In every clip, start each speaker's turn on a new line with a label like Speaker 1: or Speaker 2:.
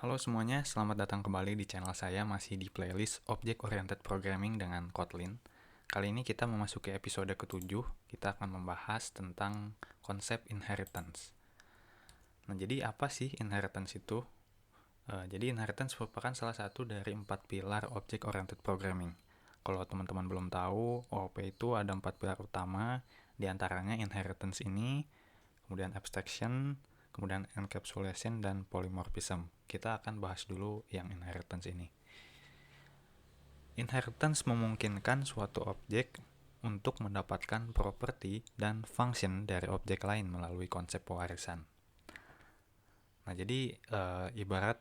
Speaker 1: Halo semuanya, selamat datang kembali di channel saya masih di playlist Object Oriented Programming dengan Kotlin. Kali ini kita memasuki episode ke-7, kita akan membahas tentang konsep inheritance. Nah, jadi apa sih inheritance itu? Jadi inheritance merupakan salah satu dari 4 pilar Object Oriented Programming. Kalau teman-teman belum tahu, OOP itu ada 4 pilar utama, di antaranya inheritance ini, kemudian abstraction, kemudian encapsulation, dan polymorphism. Kita akan bahas dulu yang inheritance ini. Inheritance memungkinkan suatu objek untuk mendapatkan properti dan function dari objek lain melalui konsep pewarisan. Nah, jadi ibarat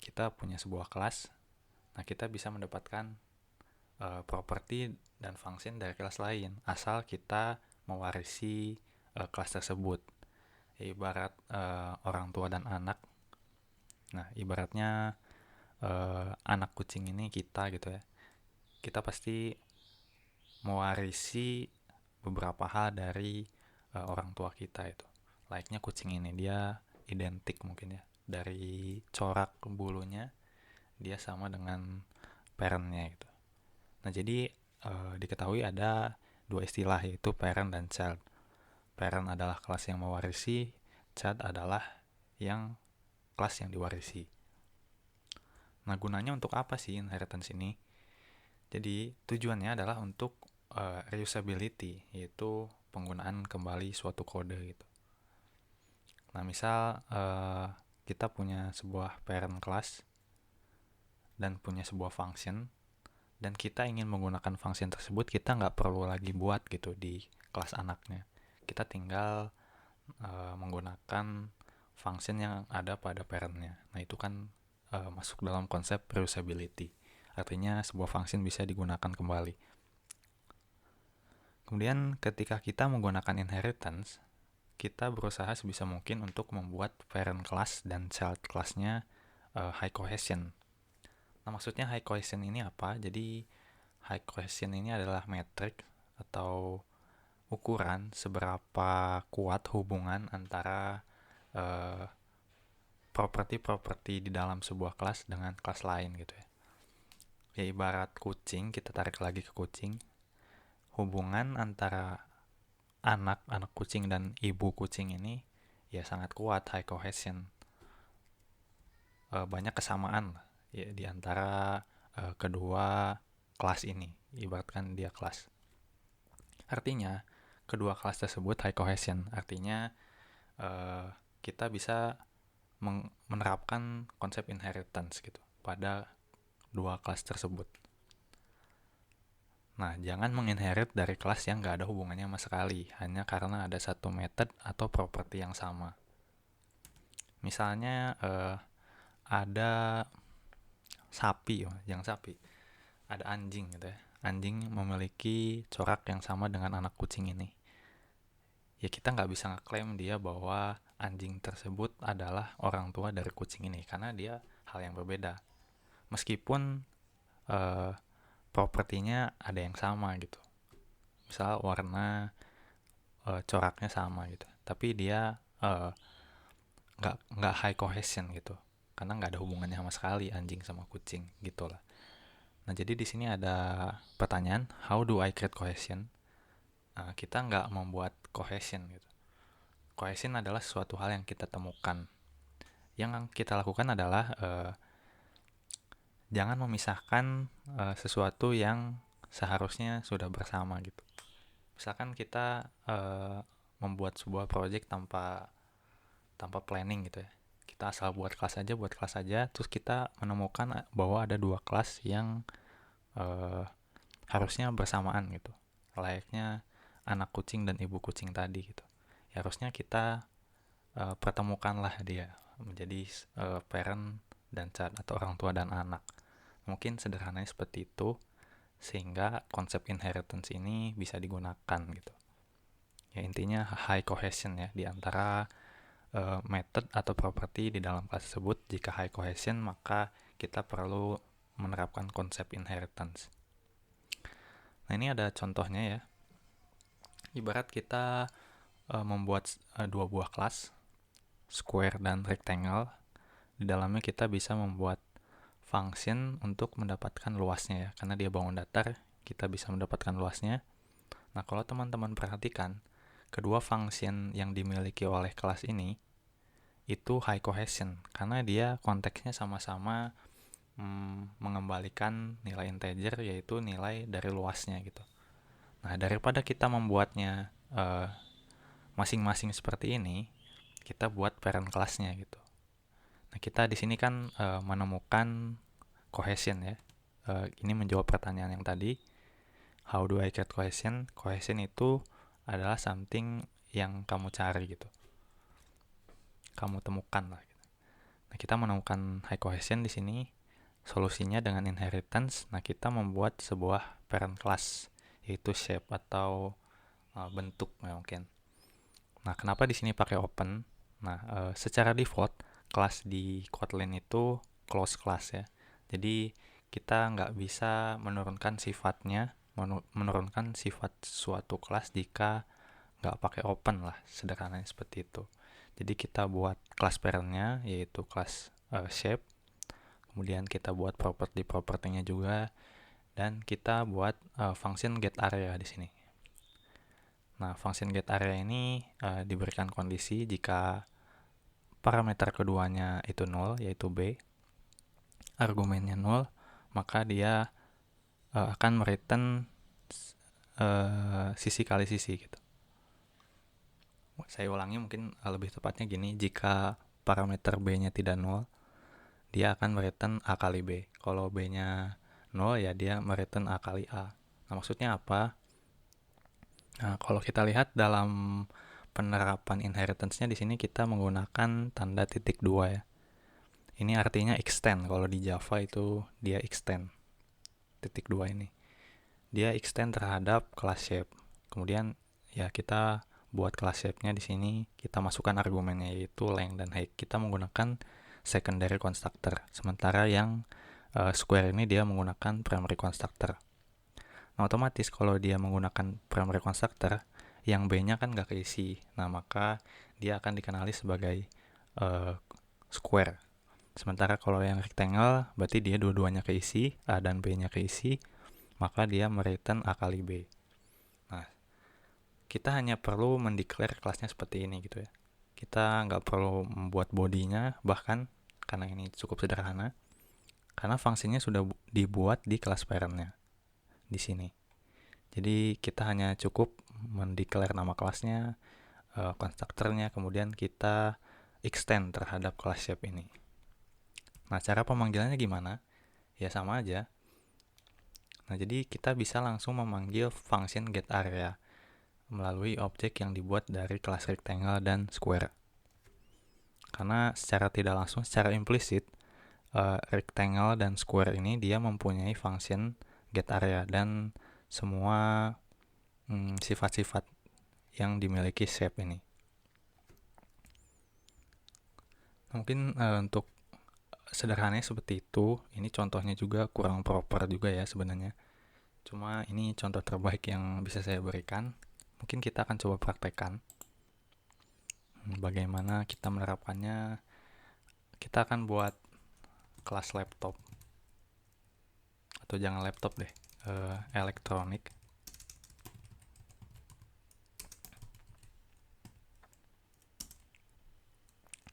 Speaker 1: kita punya sebuah kelas, nah kita bisa mendapatkan properti dan function dari kelas lain asal kita mewarisi kelas tersebut. Ibarat orang tua dan anak. Nah, ibaratnya anak kucing ini kita gitu ya. Kita pasti mewarisi beberapa hal dari orang tua kita itu. Layaknya kucing ini, dia identik mungkin ya. Dari corak bulunya, dia sama dengan parentnya gitu. Nah, jadi diketahui ada dua istilah, yaitu parent dan child. Parent adalah kelas yang mewarisi, child adalah yang kelas yang diwarisi. Nah, gunanya untuk apa sih inheritance ini? Jadi, tujuannya adalah untuk reusability, yaitu penggunaan kembali suatu kode gitu. Nah, misal kita punya sebuah parent class dan punya sebuah function, dan kita ingin menggunakan function tersebut, kita nggak perlu lagi buat gitu di kelas anaknya. Kita tinggal menggunakan function yang ada pada parentnya. Nah, itu kan masuk dalam konsep reusability. Artinya sebuah function bisa digunakan kembali. Kemudian ketika kita menggunakan inheritance, kita berusaha sebisa mungkin untuk membuat parent class dan child class-nya high cohesion. Nah, maksudnya high cohesion ini apa? Jadi high cohesion ini adalah metrik atau ukuran seberapa kuat hubungan antara uh, properti-properti di dalam sebuah kelas dengan kelas lain gitu ya. Ya ibarat kucing, kita tarik lagi ke kucing. Hubungan antara anak kucing dan ibu kucing ini ya sangat kuat, high cohesion. Banyak kesamaan lah ya, di antara kedua kelas ini. Ibaratkan dia kelas. Artinya kedua kelas tersebut high cohesion. Artinya kita bisa menerapkan konsep inheritance gitu pada dua kelas tersebut. Nah, jangan menginherit dari kelas yang nggak ada hubungannya sama sekali, hanya karena ada satu method atau properti yang sama. Misalnya ada sapi, jangan sapi, ada anjing gitu ya. Anjing memiliki corak yang sama dengan anak kucing ini. Ya kita nggak bisa ngeklaim dia bahwa anjing tersebut adalah orang tua dari kucing ini, karena dia hal yang berbeda. Meskipun eh, propertinya ada yang sama gitu. Misal warna coraknya sama gitu. Tapi dia nggak high cohesion gitu. Karena nggak ada hubungannya sama sekali anjing sama kucing gitu lah. Nah, jadi di sini ada pertanyaan, how do I create cohesion? Kita nggak membuat cohesion gitu. Cohesion adalah sesuatu hal yang kita temukan. Yang kita lakukan adalah jangan memisahkan sesuatu yang seharusnya sudah bersama gitu. Misalkan kita membuat sebuah project tanpa planning gitu ya. Kita asal buat kelas aja, terus kita menemukan bahwa ada dua kelas yang eh, harusnya bersamaan gitu. Layaknya anak kucing dan ibu kucing tadi gitu. Ya, harusnya kita pertemukanlah dia menjadi parent dan child atau orang tua dan anak. Mungkin sederhananya seperti itu sehingga konsep inheritance ini bisa digunakan gitu. Ya intinya high cohesion ya di antara method atau properti di dalam kelas tersebut. Jika high cohesion, maka kita perlu menerapkan konsep inheritance. Nah, ini ada contohnya ya. Ibarat kita membuat dua buah kelas, square dan rectangle, di dalamnya kita bisa membuat function untuk mendapatkan luasnya ya, karena dia bangun datar, kita bisa mendapatkan luasnya. Nah, kalau teman-teman perhatikan, kedua function yang dimiliki oleh kelas ini itu high cohesion, karena dia konteksnya sama-sama mengembalikan nilai integer, yaitu nilai dari luasnya gitu. Nah, daripada kita membuatnya masing-masing seperti ini, kita buat parent kelasnya gitu. Nah, kita di sini kan menemukan cohesion ya. Ini menjawab pertanyaan yang tadi, how do I get cohesion? Cohesion itu adalah something yang kamu cari gitu, kamu temukan lah gitu. Nah, kita menemukan high cohesion di sini. Solusinya dengan inheritance. Nah, kita membuat sebuah parent class, yaitu shape atau bentuk ya, mungkin. Nah, kenapa di sini pakai open? Nah, secara default kelas di Kotlin itu closed class ya. Jadi kita nggak bisa menurunkan sifatnya, menurunkan sifat suatu kelas jika nggak pakai open lah, sederhananya seperti itu. Jadi kita buat kelas parentnya, yaitu kelas shape, kemudian kita buat property-nya juga, dan kita buat function get area di sini. Nah, function get area ini diberikan kondisi jika parameter keduanya itu 0, yaitu b, argumennya 0, maka dia akan mereturn sisi kali sisi gitu. Saya ulangi, mungkin lebih tepatnya gini, jika parameter b-nya tidak 0, dia akan mereturn a kali b. Kalau b-nya 0 ya dia mereturn a kali a. Nah, maksudnya apa? Nah, kalau kita lihat dalam penerapan inheritance-nya di sini kita menggunakan tanda titik 2 ya. Ini artinya extend. Kalau di Java itu dia extend. Titik 2 ini. Dia extend terhadap class shape. Kemudian ya kita buat class shape-nya di sini, kita masukkan argumennya yaitu length dan height. Kita menggunakan secondary constructor. Sementara yang square ini dia menggunakan primary constructor. Nah, otomatis kalau dia menggunakan primary constructor, yang b-nya kan nggak keisi. Nah, maka dia akan dikenali sebagai square. Sementara kalau yang rectangle, berarti dia dua-duanya keisi, a dan b-nya keisi, maka dia mereturn a kali b. Nah, kita hanya perlu mendeclare kelasnya seperti ini gitu ya. Kita nggak perlu membuat bodinya, bahkan karena ini cukup sederhana, karena fungsinya sudah dibuat di kelas parentnya di sini. Jadi kita hanya cukup mendeclare nama kelasnya, konstruktornya, kemudian kita extend terhadap class shape ini. Nah, cara pemanggilannya gimana? Ya sama aja. Nah, jadi kita bisa langsung memanggil function getArea melalui objek yang dibuat dari kelas rectangle dan square. Karena secara tidak langsung, secara implisit, rectangle dan square ini dia mempunyai function getArea dan semua sifat-sifat yang dimiliki shape ini. Mungkin untuk sederhananya seperti itu. Ini contohnya juga kurang proper juga ya sebenarnya. Cuma ini contoh terbaik yang bisa saya berikan. Mungkin kita akan coba praktekkan bagaimana kita menerapkannya. Kita akan buat kelas laptop, atau jangan laptop deh, elektronik.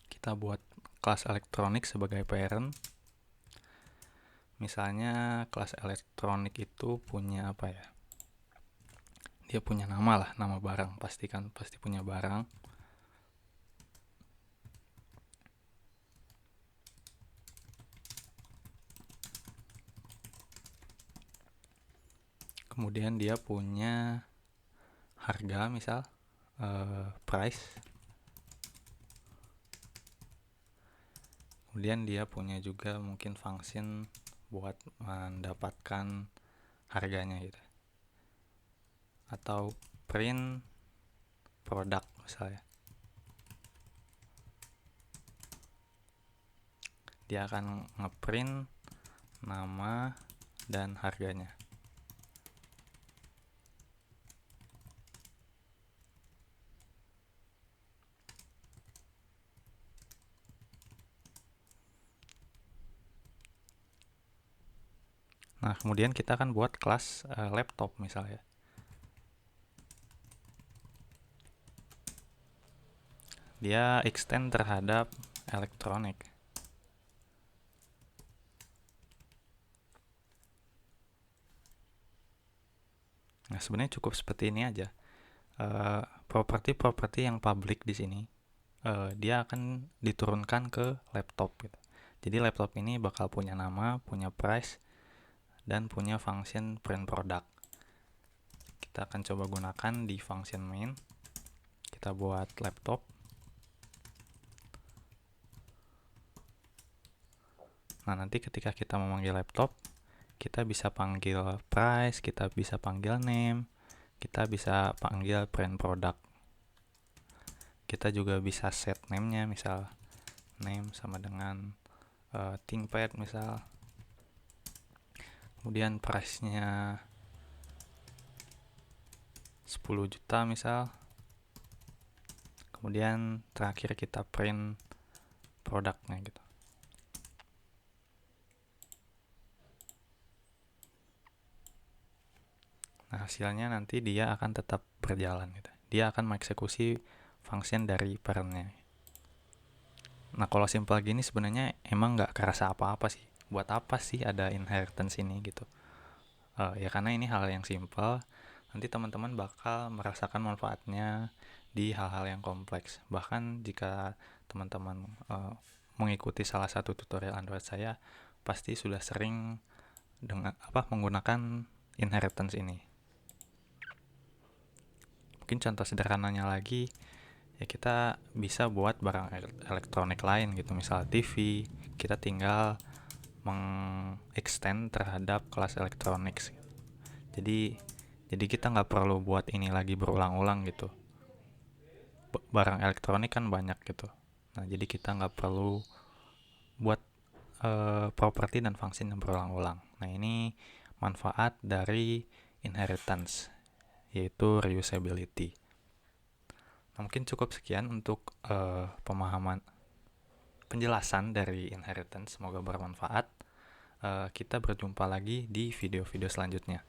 Speaker 1: Kita buat kelas elektronik sebagai parent. Misalnya kelas elektronik itu punya apa ya? Dia punya nama lah, nama barang. Pasti punya barang. Kemudian dia punya harga, misal price. Kemudian dia punya juga mungkin function buat mendapatkan harganya gitu, atau print produk misalnya. Dia akan ngeprint nama dan harganya. Nah, kemudian kita akan buat kelas laptop misalnya. Dia extend terhadap elektronik. Nah, sebenarnya cukup seperti ini aja. Properti-properti yang public di sini, dia akan diturunkan ke laptop gitu. Jadi laptop ini bakal punya nama, punya price, dan punya function print product. Kita akan coba gunakan di function main. Kita buat laptop. Nah, nanti ketika kita memanggil laptop, kita bisa panggil price, kita bisa panggil name, kita bisa panggil print product. Kita juga bisa set name-nya, misal name sama dengan ThinkPad misal. Kemudian price-nya 10 juta misal. Kemudian terakhir kita print produknya gitu. Nah, hasilnya nanti dia akan tetap berjalan gitu. Dia akan mengeksekusi function dari parentnya. Nah, kalau simple gini sebenarnya emang nggak kerasa apa-apa sih. Buat apa sih ada inheritance ini gitu? Ya karena ini hal yang simple. Nanti teman-teman bakal merasakan manfaatnya di hal-hal yang kompleks. Bahkan jika teman-teman mengikuti salah satu tutorial Android saya, pasti sudah sering menggunakan inheritance ini. Mungkin contoh sederhananya lagi, ya kita bisa buat barang elektronik lain gitu, misal TV, kita tinggal mengextend terhadap kelas elektronik. Jadi kita nggak perlu buat ini lagi berulang-ulang gitu. Barang elektronik kan banyak gitu. Nah, jadi kita nggak perlu buat properti dan function yang berulang-ulang. Nah, ini manfaat dari inheritance, yaitu reusability. Nah, mungkin cukup sekian untuk pemahaman penjelasan dari inheritance. Semoga bermanfaat. Kita berjumpa lagi di video-video selanjutnya.